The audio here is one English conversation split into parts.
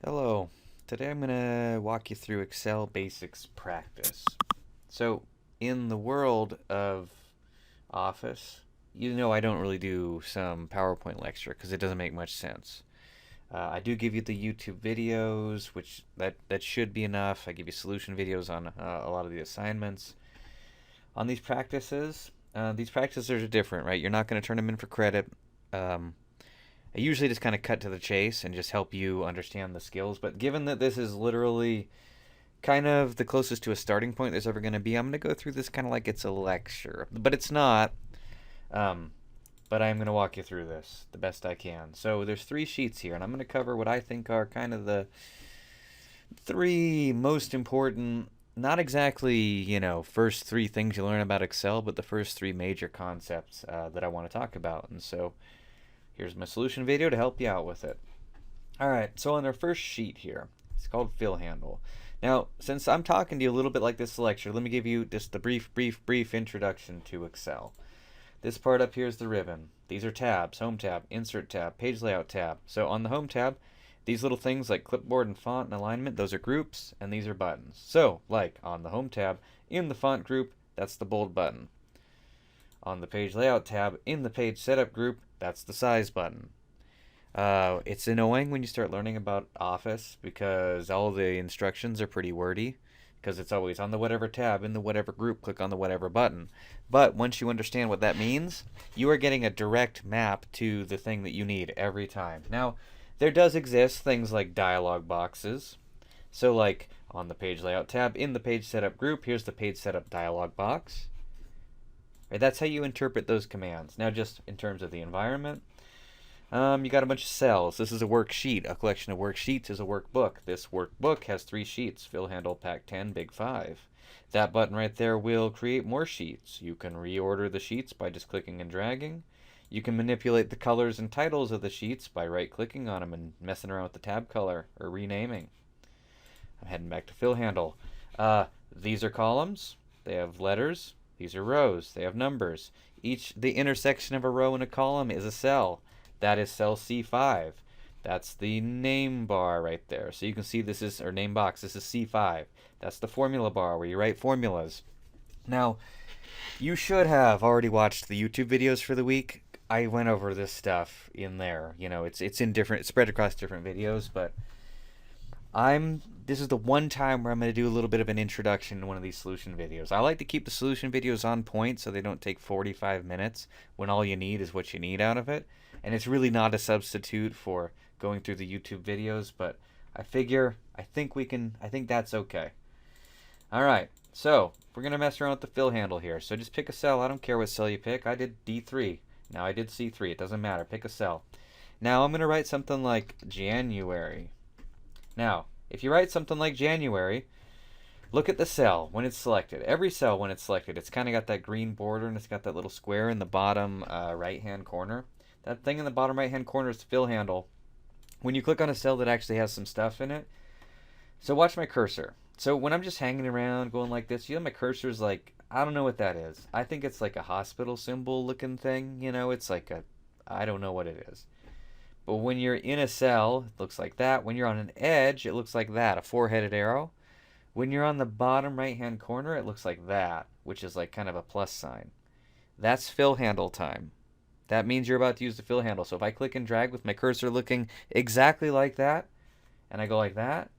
Hello. Today I'm going to walk you through Excel Basics practice. So, in the world of Office, you know I don't really do some PowerPoint lecture because it doesn't make much sense. I do give you the YouTube videos, which that should be enough. I give you solution videos on a lot of the assignments. On these practices are different, right? You're not going to turn them in for credit. Um, I usually just kind of cut to the chase and just help you understand the skills. But given that this is literally kind of the closest to a starting point there's ever going to be, I'm going to go through this kind of like it's a lecture. But it's not. Um, but I'm going to walk you through this the best I can. So there's three sheets here, and I'm going to cover what I think are kind of the three most important, not exactly, first three things you learn about Excel, but the first three major concepts that I want to talk about. And so here's my solution video to help you out with it. All right, so on our first sheet here, it's called fill handle. Now, since I'm talking to you a little bit like this lecture, let me give you just the brief introduction to Excel. This part up here is the ribbon. These are tabs: home tab, insert tab, page layout tab. So on the home tab, these little things like clipboard and font and alignment, those are groups, and these are buttons. So, like on the home tab, in the font group, that's the bold button. On the page layout tab, in the page setup group, that's the size button. It's annoying when you start learning about Office because all the instructions are pretty wordy because it's always on the whatever tab, in the whatever group, click on the whatever button. But once you understand what that means, you are getting a direct map to the thing that you need every time. Now, there does exist things like dialog boxes. So like on the page layout tab, in the page setup group, here's the page setup dialog box. Right, that's how you interpret those commands. Now just in terms of the environment, you got a bunch of cells. This is a worksheet. A collection of worksheets is a workbook. This workbook has three sheets: fill handle, pack 10, big 5. That button right there will create more sheets. You can reorder the sheets by just clicking and dragging. You can manipulate the colors and titles of the sheets by right-clicking on them and messing around with the tab color or renaming. I'm heading back to fill handle. These are columns. They have letters. These are rows. They have numbers. The intersection of a row and a column is a cell. That is cell C5. That's the name bar right there. So you can see this is, or name box, this is C5. That's the formula bar where you write formulas. Now, you should have already watched the YouTube videos for the week. I went over this stuff in there. It's in different, it's spread across different videos, but this is the one time where I'm going to do a little bit of an introduction to one of these solution videos. I like to keep the solution videos on point so they don't take 45 minutes when all you need is what you need out of it. And it's really not a substitute for going through the YouTube videos, but I think that's okay. All right, so we're going to mess around with the fill handle here. So just pick a cell. I don't care what cell you pick. I did D3. Now I did C3. It doesn't matter. Pick a cell. Now I'm going to write something like January. Now, if you write something like January, look at the cell when it's selected. Every cell when it's selected, it's kind of got that green border and it's got that little square in the bottom right-hand corner. That thing in the bottom right-hand corner is the fill handle. When you click on a cell that actually has some stuff in it, so watch my cursor. So when I'm just hanging around going like this, my cursor's like, I don't know what that is. I think it's like a hospital symbol looking thing. It's like I don't know what it is. But when you're in a cell, it looks like that. When you're on an edge, it looks like that, a four-headed arrow. When you're on the bottom right-hand corner, it looks like that, which is like kind of a plus sign. That's fill handle time. That means you're about to use the fill handle. So if I click and drag with my cursor looking exactly like that, and I go like that,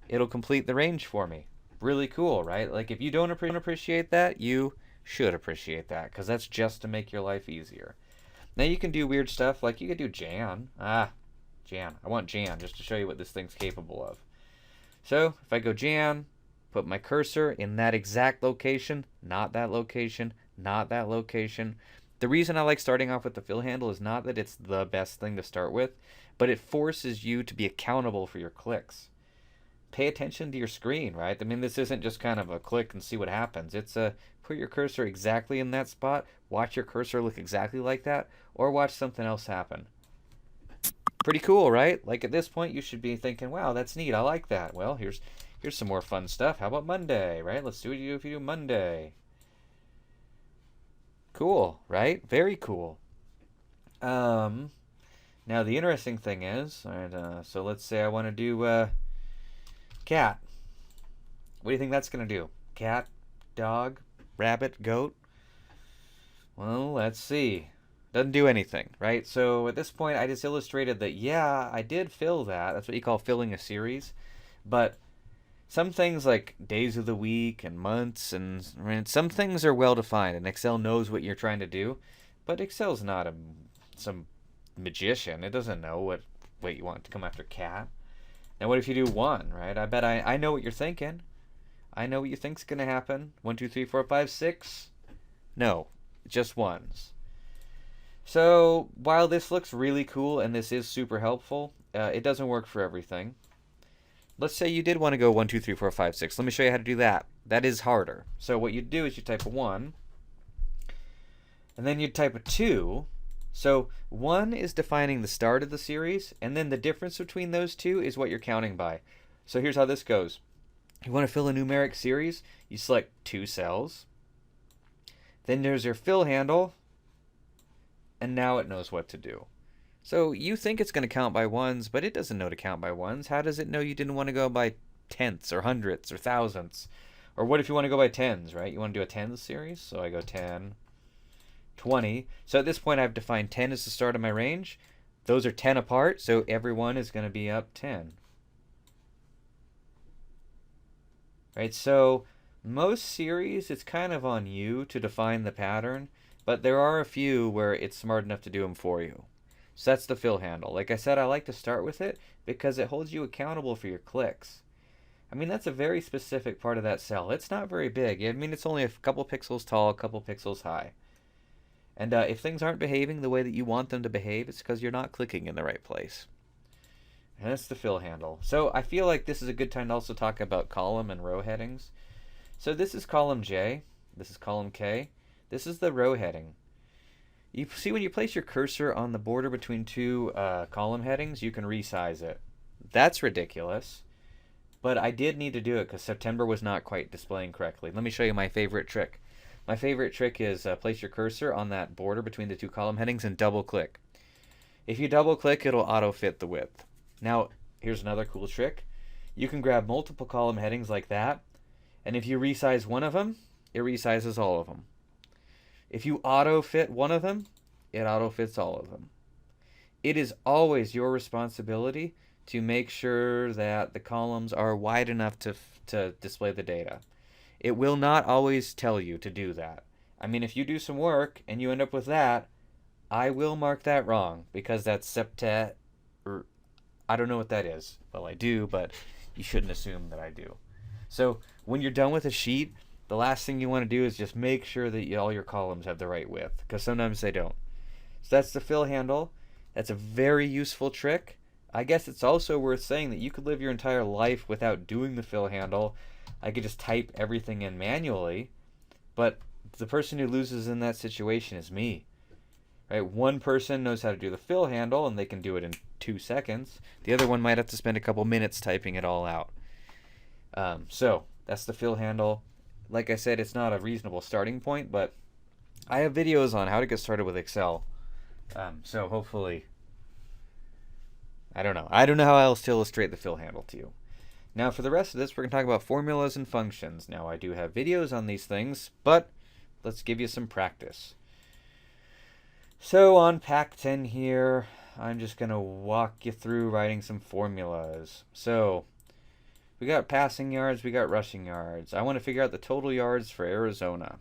it'll complete the range for me. Really cool, right? Like if you don't appreciate that, you should appreciate that because that's just to make your life easier. Now you can do weird stuff like you could do Jan. Jan. I want Jan just to show you what this thing's capable of. So if I go Jan, put my cursor in that exact location, not that location, not that location. The reason I like starting off with the fill handle is not that it's the best thing to start with, but it forces you to be accountable for your clicks. Pay attention to your screen, right? I mean, this isn't just kind of a click and see what happens. It's a put your cursor exactly in that spot, watch your cursor look exactly like that, or watch something else happen. Pretty cool, right? Like at this point, you should be thinking, wow, that's neat. I like that. Well, here's some more fun stuff. How about Monday, right? Let's do what you do if you do Monday. Cool, right? Very cool. Um, Now the interesting thing is, so let's say I want to do cat. What do you think that's going to do? Cat, dog, rabbit, goat? Well, let's see. Doesn't do anything, right? So at this point, I just illustrated that, yeah, I did fill that. That's what you call filling a series. But some things like days of the week and months, and I mean, some things are well defined, and Excel knows what you're trying to do. But Excel's not some magician. It doesn't know what you want to come after cat. Now, what if you do one, right? I bet I know what you're thinking. I know what you think's going to happen. 1, 2, 3, 4, 5, 6. No, just ones. So while this looks really cool and this is super helpful, it doesn't work for everything. Let's say you did want to go 1, 2, 3, 4, 5, 6. Let me show you how to do that. That is harder. So what you do is you type a 1, and then you type a 2. So 1 is defining the start of the series, and then the difference between those two is what you're counting by. So here's how this goes. You want to fill a numeric series, you select 2 cells. Then there's your fill handle, and now it knows what to do. So you think it's going to count by ones, but it doesn't know to count by ones. How does it know you didn't want to go by tenths or hundredths or thousandths? Or what if you want to go by tens, right? You want to do a tens series, so I go 10, 20. So at this point I've defined 10 as the start of my range. Those are 10 apart, so every one is going to be up 10. Right, so most series, it's kind of on you to define the pattern, but there are a few where it's smart enough to do them for you. So that's the fill handle. Like I said, I like to start with it because it holds you accountable for your clicks. I mean, that's a very specific part of that cell. It's not very big. I mean, it's only a couple pixels tall, a couple pixels high. And if things aren't behaving the way that you want them to behave, it's because you're not clicking in the right place. And that's the fill handle. So I feel like this is a good time to also talk about column and row headings. So this is column J, this is column K, this is the row heading. You see when you place your cursor on the border between two column headings, you can resize it. That's ridiculous, but I did need to do it because September was not quite displaying correctly. Let me show you my favorite trick. My favorite trick is place your cursor on that border between the two column headings and double click. If you double click, it'll auto fit the width. Now, here's another cool trick. You can grab multiple column headings like that, and if you resize one of them, it resizes all of them. If you auto fit one of them, it auto fits all of them. It is always your responsibility to make sure that the columns are wide enough to display the data. It will not always tell you to do that. I mean, if you do some work and you end up with that, I will mark that wrong because that's septet, or I don't know what that is. Well, I do, but you shouldn't assume that I do. So when you're done with a sheet, the last thing you want to do is just make sure that all your columns have the right width, because sometimes they don't. So that's the fill handle. That's a very useful trick. I guess it's also worth saying that you could live your entire life without doing the fill handle. I could just type everything in manually, but the person who loses in that situation is me. Right? One person knows how to do the fill handle and they can do it in 2 seconds. The other one might have to spend a couple minutes typing it all out. So that's the fill handle. Like I said, it's not a reasonable starting point, but I have videos on how to get started with Excel. So hopefully, I don't know how else to illustrate the fill handle to you. Now for the rest of this, we're going to talk about formulas and functions. Now I do have videos on these things, but let's give you some practice. So on Pack 10 here, I'm just going to walk you through writing some formulas. So we got passing yards, we got rushing yards. I want to figure out the total yards for Arizona.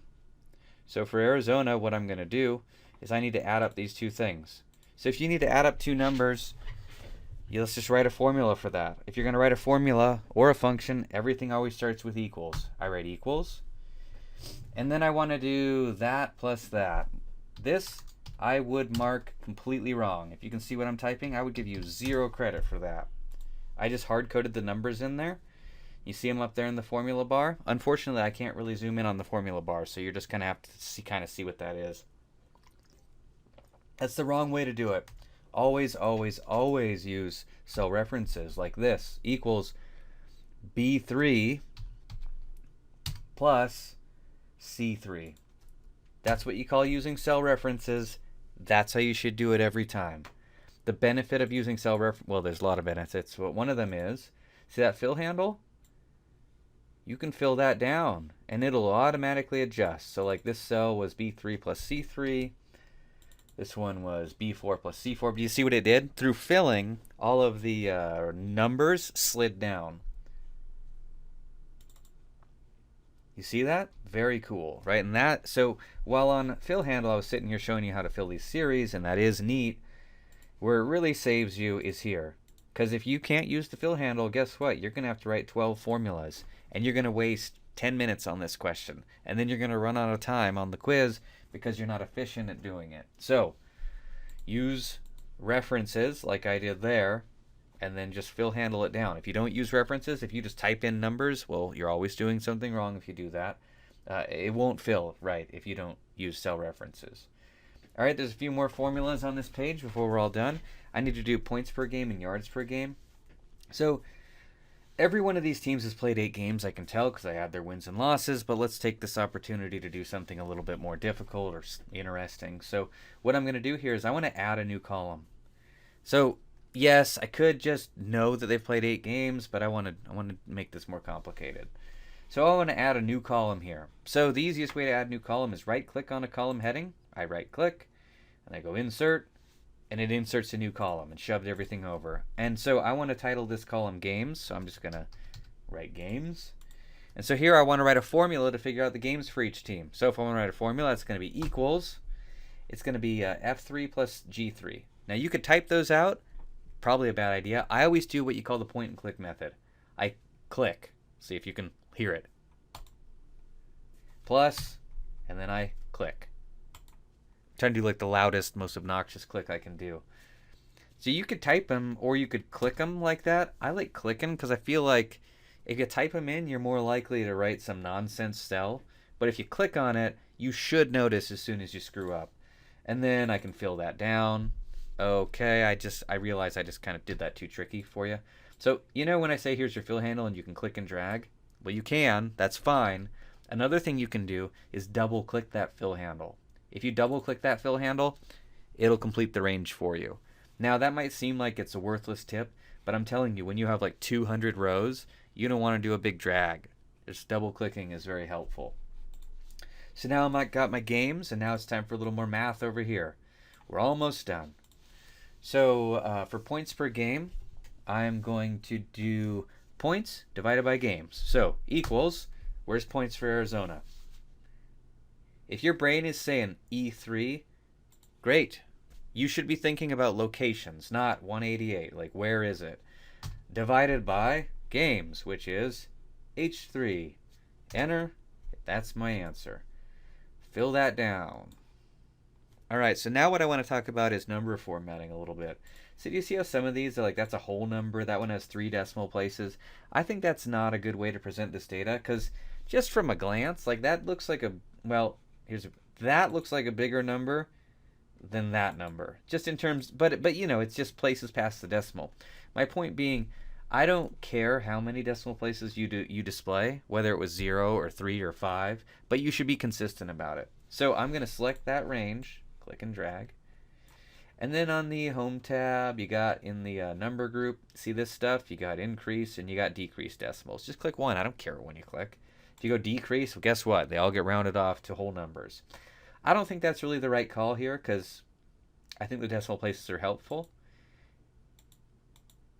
So for Arizona, what I'm going to do is I need to add up these two things. So if you need to add up two numbers, let's just write a formula for that. If you're going to write a formula or a function, everything always starts with equals. I write equals. And then I want to do that plus that. This I would mark completely wrong. If you can see what I'm typing, I would give you 0 credit for that. I just hard-coded the numbers in there. You see them up there in the formula bar? Unfortunately, I can't really zoom in on the formula bar, so you're just going to have to see what that is. That's the wrong way to do it. Always, always, always use cell references like this. Equals B3 plus C3. That's what you call using cell references. That's how you should do it every time. The benefit of using cell reference, well, there's a lot of benefits, but one of them is, see that fill handle? You can fill that down and it'll automatically adjust. So like this cell was B3 plus C3. This one was B4 plus C4. But you see what it did? Through filling, all of the numbers slid down. You see that? Very cool, right? And that, so while on fill handle, I was sitting here showing you how to fill these series, and that is neat. Where it really saves you is here. Because if you can't use the fill handle, guess what? You're going to have to write 12 formulas. And you're going to waste 10 minutes on this question. And then you're going to run out of time on the quiz because you're not efficient at doing it. So, use references like I did there, and then just fill handle it down. If you don't use references, if you just type in numbers, well, you're always doing something wrong if you do that. It won't fill right if you don't use cell references. All right, there's a few more formulas on this page before we're all done. I need to do points per game and yards per game. So every one of these teams has played 8 games, I can tell, because I have their wins and losses, but let's take this opportunity to do something a little bit more difficult or interesting. So what I'm going to do here is I want to add a new column. So yes, I could just know that they've played 8 games, but I want to make this more complicated. So I want to add a new column here. So the easiest way to add a new column is right-click on a column heading. I right-click, and I go Insert, and it inserts a new column and shoved everything over. And so I want to title this column Games, so I'm just going to write Games. And so here I want to write a formula to figure out the games for each team. So if I want to write a formula, it's going to be equals. It's going to be F3 plus G3. Now you could type those out. Probably a bad idea. I always do what you call the point and click method. I click. See if you can hear it. Plus, and then I click. I'm trying to do like the loudest, most obnoxious click I can do. So you could type them or you could click them like that. I like clicking because I feel like if you type them in, you're more likely to write some nonsense cell. But if you click on it, you should notice as soon as you screw up. And then I can fill that down. Okay, I realize I just kind of did that too tricky for you. So, you know when I say here's your fill handle and you can click and drag? Well, you can. That's fine. Another thing you can do is double click that fill handle. If you double click that fill handle, it'll complete the range for you. Now, that might seem like it's a worthless tip, but I'm telling you, when you have like 200 rows, you don't want to do a big drag. Just double clicking is very helpful. So now I've got my games, and now it's time for a little more math over here. We're almost done. So for points per game, I'm going to do points divided by games. So equals, where's points for Arizona? If your brain is saying E3, great. You should be thinking about locations, not 188. Like, where is it? Divided by games, which is H3. Enter. That's my answer. Fill that down. All right, so now what I want to talk about is number formatting a little bit. So do you see how some of these are like, that's a whole number, that one has 3 decimal places? I think that's not a good way to present this data, because just from a glance, like that looks like a, well, that looks like a bigger number than that number. Just in terms, but you know, it's just places past the decimal. My point being, I don't care how many decimal places you display, whether it was 0 or 3 or 5, but you should be consistent about it. So I'm going to select that range, click and drag. And then on the home tab, you got in the number group, see this stuff? You got increase and you got decrease decimals. Just click one. I don't care when you click. If you go decrease, well, guess what? They all get rounded off to whole numbers. I don't think that's really the right call here because I think the decimal places are helpful.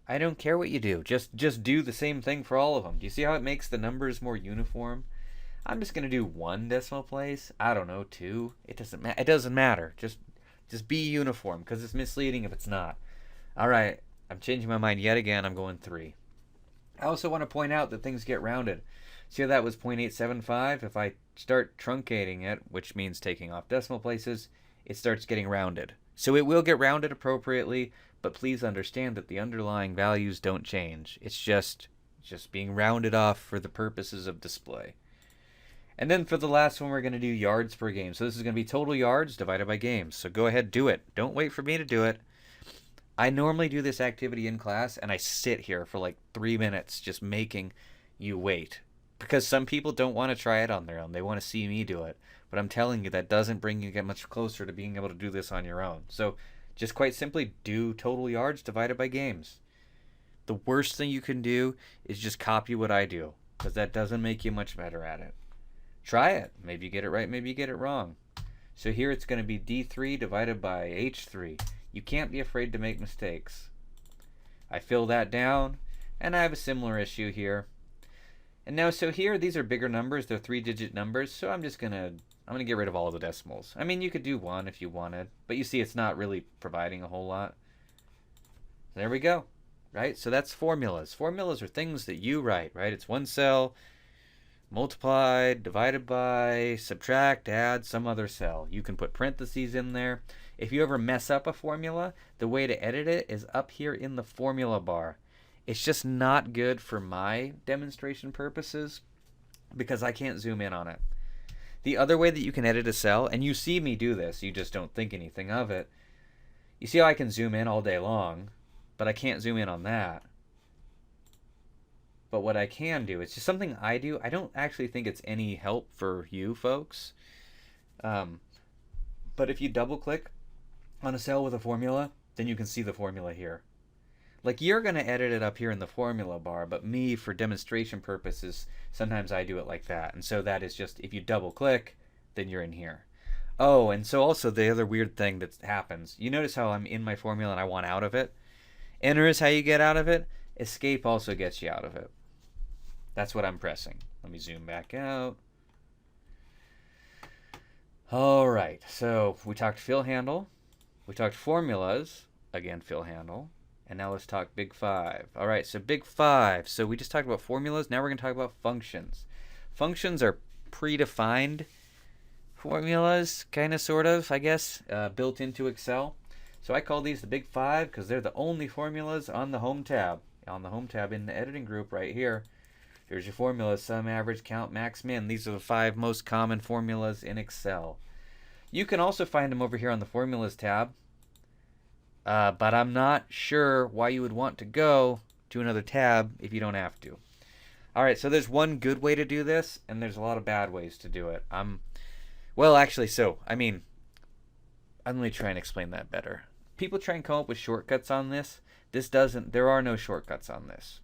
I don't care what you do. Just do the same thing for all of them. Do you see how it makes the numbers more uniform? I'm just going to do 1 decimal place. I don't know, 2. It doesn't matter. Just be uniform because it's misleading if it's not. All right, I'm changing my mind yet again. I'm going 3. I also want to point out that things get rounded. See how that was 0.875? If I start truncating it, which means taking off decimal places, it starts getting rounded. So it will get rounded appropriately, but please understand that the underlying values don't change. It's just being rounded off for the purposes of display. And then for the last one, we're going to do yards per game. So this is going to be total yards divided by games. So go ahead, do it. Don't wait for me to do it. I normally do this activity in class, and I sit here for like 3 minutes just making you wait. Because some people don't want to try it on their own. They want to see me do it. But I'm telling you, that doesn't bring you get much closer to being able to do this on your own. So Just quite simply do total yards divided by games. The worst thing you can do is just copy what I do, because that doesn't make you much better at it. Try it. Maybe you get it right, maybe you get it wrong. So here it's going to be D3 divided by H3. You can't be afraid to make mistakes. I fill that down, and I have a similar issue here. And now, so here, these are bigger numbers. They're 3-digit numbers, so I'm gonna get rid of all the decimals. I mean, you could do 1 if you wanted, but you see it's not really providing a whole lot. There we go, right? So that's formulas. Formulas are things that you write, right? It's one cell, multiplied, divided by, subtract, add some other cell. You can put parentheses in there. If you ever mess up a formula, the way to edit it is up here in the formula bar. It's just not good for my demonstration purposes because I can't zoom in on it. The other way that you can edit a cell, and you see me do this, you just don't think anything of it. You see how I can zoom in all day long, but I can't zoom in on that. But what I can do, it's just something I do. I don't actually think it's any help for you folks. But if you double click on a cell with a formula, then you can see the formula here. Like, you're going to edit it up here in the formula bar, but me, for demonstration purposes, sometimes I do it like that. And so that is just, if you double click, then you're in here. Oh, and so also the other weird thing that happens, you notice how I'm in my formula and I want out of it? Enter is how you get out of it. Escape also gets you out of it. That's what I'm pressing. Let me zoom back out. All right, so we talked fill handle. We talked formulas. Again, fill handle. And now let's talk big five. All right, so big five. So we just talked about formulas. Now we're going to talk about functions. Functions are predefined formulas, kind of, sort of, I guess, built into Excel. So I call these the big five because they're the only formulas on the home tab. On the home tab in the editing group right here. Here's your formulas: sum, average, count, max, min. These are the 5 most common formulas in Excel. You can also find them over here on the formulas tab. But I'm not sure why you would want to go to another tab if you don't have to. Alright, so there's one good way to do this, and there's a lot of bad ways to do it. Well, actually, let me try and explain that better. People try and come up with shortcuts on this. There are no shortcuts on this.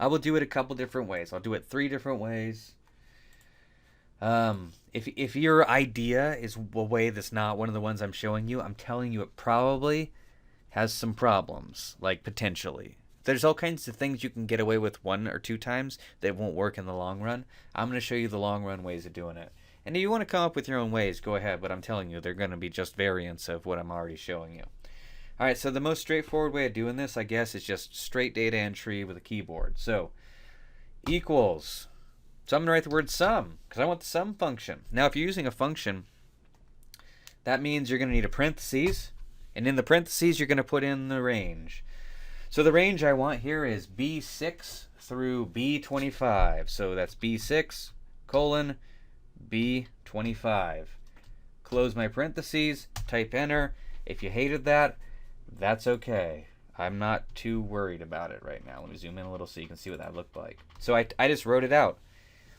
I will do it a couple different ways. I'll do it 3 different ways. If your idea is a way that's not one of the ones I'm showing you, I'm telling you it probably has some problems, like potentially. There's all kinds of things you can get away with 1 or 2 times that won't work in the long run. I'm going to show you the long run ways of doing it. And if you want to come up with your own ways, go ahead, but I'm telling you, they're going to be just variants of what I'm already showing you. Alright, so the most straightforward way of doing this, I guess, is just straight data entry with a keyboard. So, equals. So I'm going to write the word sum, because I want the sum function. Now, if you're using a function, that means you're going to need a parentheses, and in the parentheses, you're going to put in the range. So the range I want here is B6 through B25. So that's B6 colon B25. Close my parentheses, type enter. If you hated that, that's okay. I'm not too worried about it right now. Let me zoom in a little so you can see what that looked like. So I just wrote it out.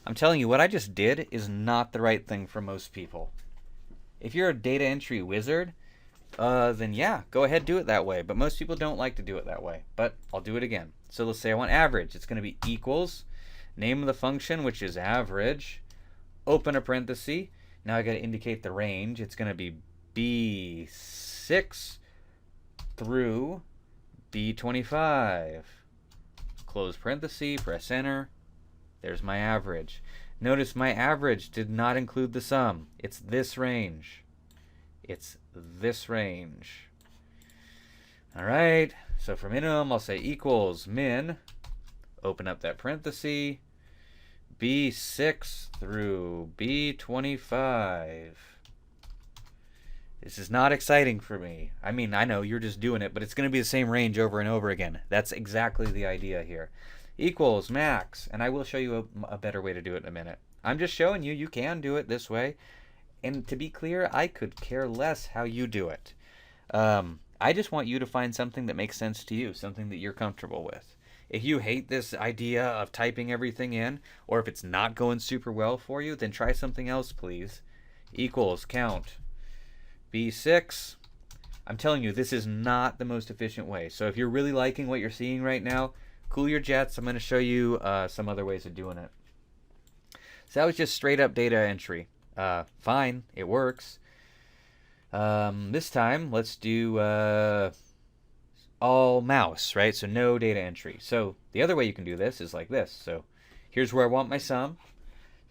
I'm telling you, what I just did is not the right thing for most people. If you're a data entry wizard, then yeah, go ahead, do it that way. But most people don't like to do it that way. But I'll do it again. So let's say I want average. It's going to be equals, name of the function, which is average, open a parenthesis. Now I got to indicate the range. It's going to be B6 through B25. Close parenthesis, press enter. There's my average. Notice my average did not include the sum. It's this range. It's this range. Alright, so for minimum, I'll say equals min, open up that parenthesis, B6 through B25. This is not exciting for me. I mean, I know you're just doing it, but it's going to be the same range over and over again. That's exactly the idea here. Equals max, and I will show you a better way to do it in a minute. I'm just showing you can do it this way. And to be clear, I could care less how you do it. I just want you to find something that makes sense to you, something that you're comfortable with. If you hate this idea of typing everything in, or if it's not going super well for you, then try something else, please. Equals count B6 I'm telling you, this is not the most efficient way. So if you're really liking what you're seeing right now, cool your jets. I'm going to show you some other ways of doing it. So that was just straight up data entry. Fine, it works. This time, let's do all mouse, right? So no data entry. So the other way you can do this is like this. So here's where I want my sum.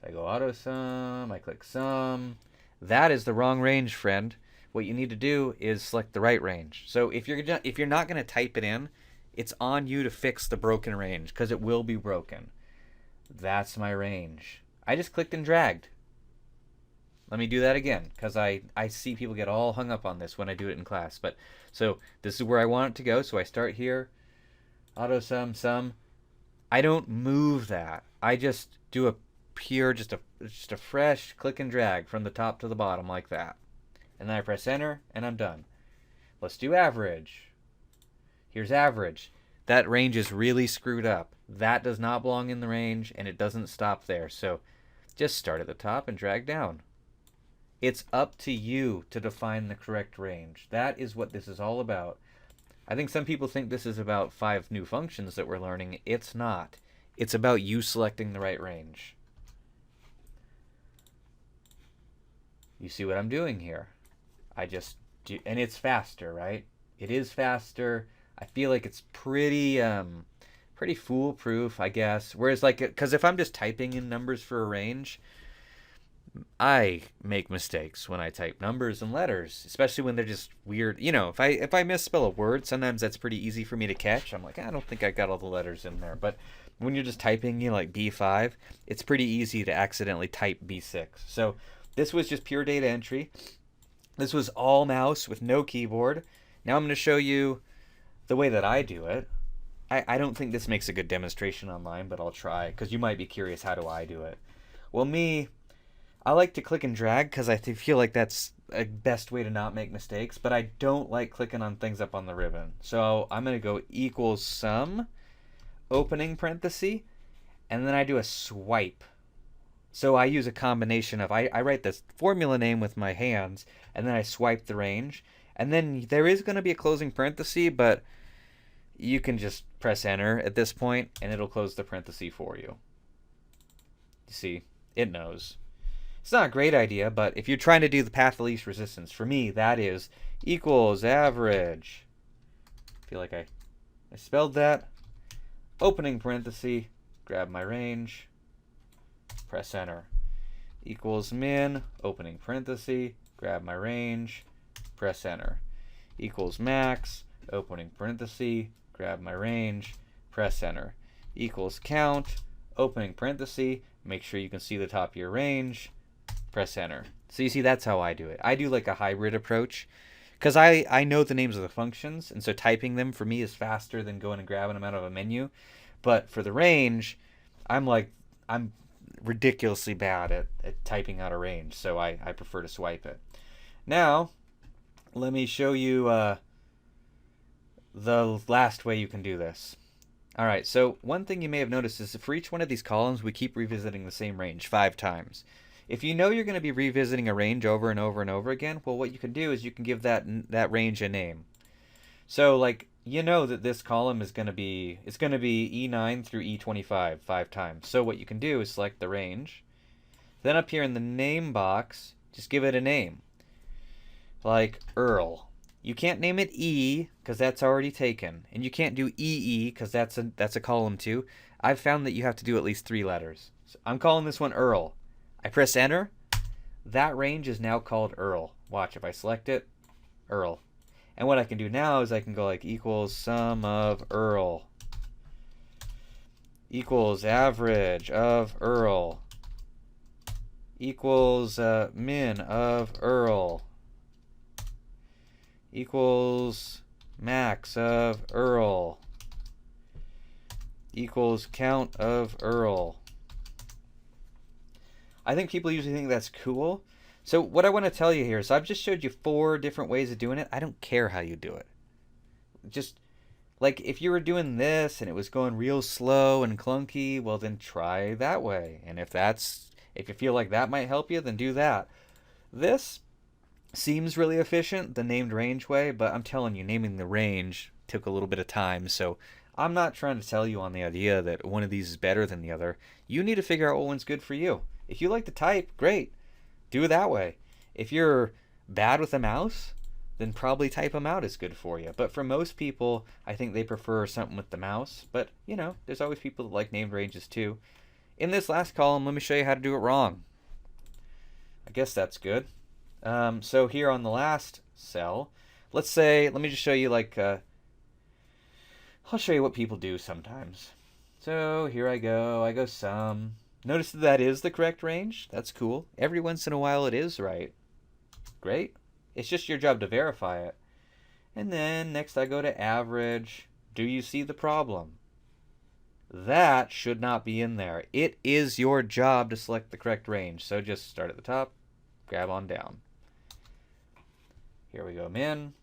So I go auto sum, I click sum. That is the wrong range, friend. What you need to do is select the right range. So if you're not going to type it in, it's on you to fix the broken range because it will be broken. That's my range. I just clicked and dragged. Let me do that again because I see people get all hung up on this when I do it in class. But so this is where I want it to go. So I start here, auto sum. I don't move that. I just do a pure, just a fresh click and drag from the top to the bottom like that. And then I press enter and I'm done. Let's do average. Here's average. That range is really screwed up. That does not belong in the range and it doesn't stop there. So just start at the top and drag down. It's up to you to define the correct range. That is what this is all about. I think some people think this is about 5 new functions that we're learning. It's not. It's about you selecting the right range. You see what I'm doing here? I just do, and it's faster, right? It is faster. I feel like it's pretty foolproof, I guess. Whereas like, because if I'm just typing in numbers for a range, I make mistakes when I type numbers and letters, especially when they're just weird. You know, if I misspell a word, sometimes that's pretty easy for me to catch. I'm like, I don't think I got all the letters in there. But when you're just typing, you know, like B5, it's pretty easy to accidentally type B6. So this was just pure data entry. This was all mouse with no keyboard. Now I'm going to show you the way that I do it. I don't think this makes a good demonstration online, but I'll try because you might be curious, how do I do it? Well, I like to click and drag because I feel like that's a best way to not make mistakes, but I don't like clicking on things up on the ribbon. So I'm going to go equals sum, opening parenthesis, and then I do a swipe. So I use a combination of, I write this formula name with my hands, and then I swipe the range. And then there is going to be a closing parenthesis, but you can just press enter at this point, and it'll close the parenthesis for you. You see, it knows. It's not a great idea, but if you're trying to do the path of least resistance, for me, that is equals average. I feel like I spelled that. Opening parenthesis, grab my range, press enter. Equals min, opening parenthesis, grab my range, press enter. Equals max, opening parenthesis, grab my range, press enter. Equals count, opening parenthesis, make sure you can see the top of your range, press enter. So you see, that's how I do it. I do like a hybrid approach because I know the names of the functions, and so typing them for me is faster than going and grabbing them out of a menu. But for the range, I'm ridiculously bad at typing out a range, so I prefer to swipe it. Now, let me show you the last way you can do this. Alright, so one thing you may have noticed is that for each one of these columns, we keep revisiting the same range 5 times. If you know you're going to be revisiting a range over and over and over again, well, what you can do is you can give that range a name. So, like, you know that this column is going to be, it's going to be E9 through E25 5 times. So what you can do is select the range. Then up here in the name box, just give it a name. Like Earl. You can't name it E because that's already taken, and you can't do EE because that's a column too. I've found that you have to do at least 3 letters. So I'm calling this one Earl. I press enter. That range is now called Earl. Watch, if I select it, Earl. And what I can do now is I can go like equals sum of Earl equals average of Earl equals min of Earl equals max of Earl equals count of Earl. I think people usually think that's cool. So what I want to tell you here is I've just showed you 4 different ways of doing it. I don't care how you do it. Just like if you were doing this and it was going real slow and clunky, well then try that way. And if you feel like that might help you, then do that. This seems really efficient, the named range way, but I'm telling you, naming the range took a little bit of time, so I'm not trying to tell you on the idea that one of these is better than the other. You need to figure out what one's good for you. If you like to type, great, do it that way. If you're bad with a mouse, then probably type them out is good for you. But for most people, I think they prefer something with the mouse. But, there's always people that like named ranges too. In this last column, let me show you how to do it wrong. I guess that's good. So here on the last cell, let me just show you I'll show you what people do sometimes. So here I go sum. Notice that is the correct range. That's cool. Every once in a while it is right. Great. It's just your job to verify it. And then next I go to average. Do you see the problem? That should not be in there. It is your job to select the correct range. So just start at the top, grab on down. Here we go, min.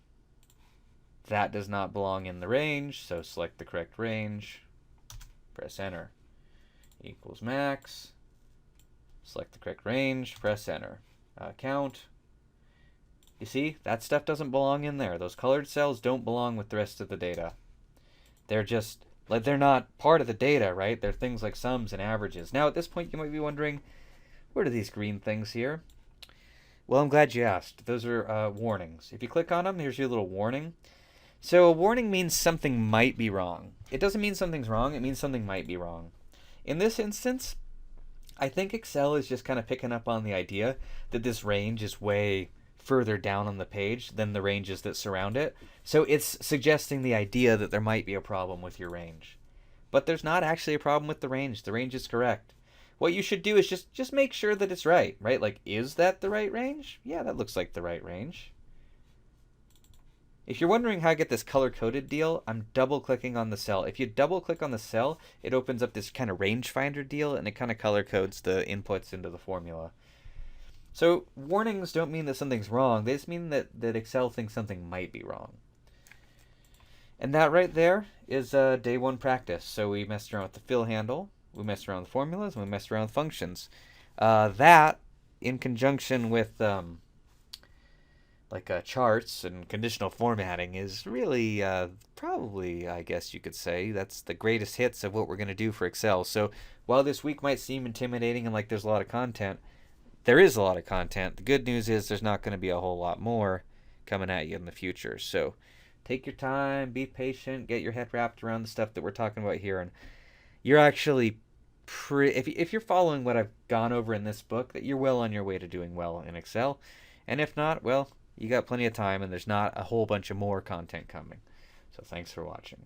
That does not belong in the range, so select the correct range. Press enter. Equals max. Select the correct range, press enter. Count. You see, that stuff doesn't belong in there. Those colored cells don't belong with the rest of the data. They're just, they're not part of the data, right? They're things like sums and averages. Now, at this point, you might be wondering, what are these green things here? Well, I'm glad you asked. Those are warnings. If you click on them, here's your little warning. So a warning means something might be wrong. It doesn't mean something's wrong, it means something might be wrong. In this instance, I think Excel is just kind of picking up on the idea that this range is way further down on the page than the ranges that surround it. So it's suggesting the idea that there might be a problem with your range. But there's not actually a problem with the range. The range is correct. What you should do is just make sure that it's right? Like, is that the right range? Yeah, that looks like the right range. If you're wondering how I get this color-coded deal, I'm double-clicking on the cell. If you double-click on the cell, it opens up this kind of rangefinder deal, and it kind of color-codes the inputs into the formula. So warnings don't mean that something's wrong. They just mean that Excel thinks something might be wrong. And that right there is day one practice. So we messed around with the fill handle, we messed around with formulas, and we messed around with functions. That, in conjunction with charts and conditional formatting, is really probably, I guess you could say, that's the greatest hits of what we're going to do for Excel. So while this week might seem intimidating and like there's a lot of content, there is a lot of content. The good news is there's not going to be a whole lot more coming at you in the future. So take your time, be patient, get your head wrapped around the stuff that we're talking about here, and you're actually if you're following what I've gone over in this book, that you're well on your way to doing well in Excel. And if not, well, you got plenty of time, and there's not a whole bunch of more content coming. So thanks for watching.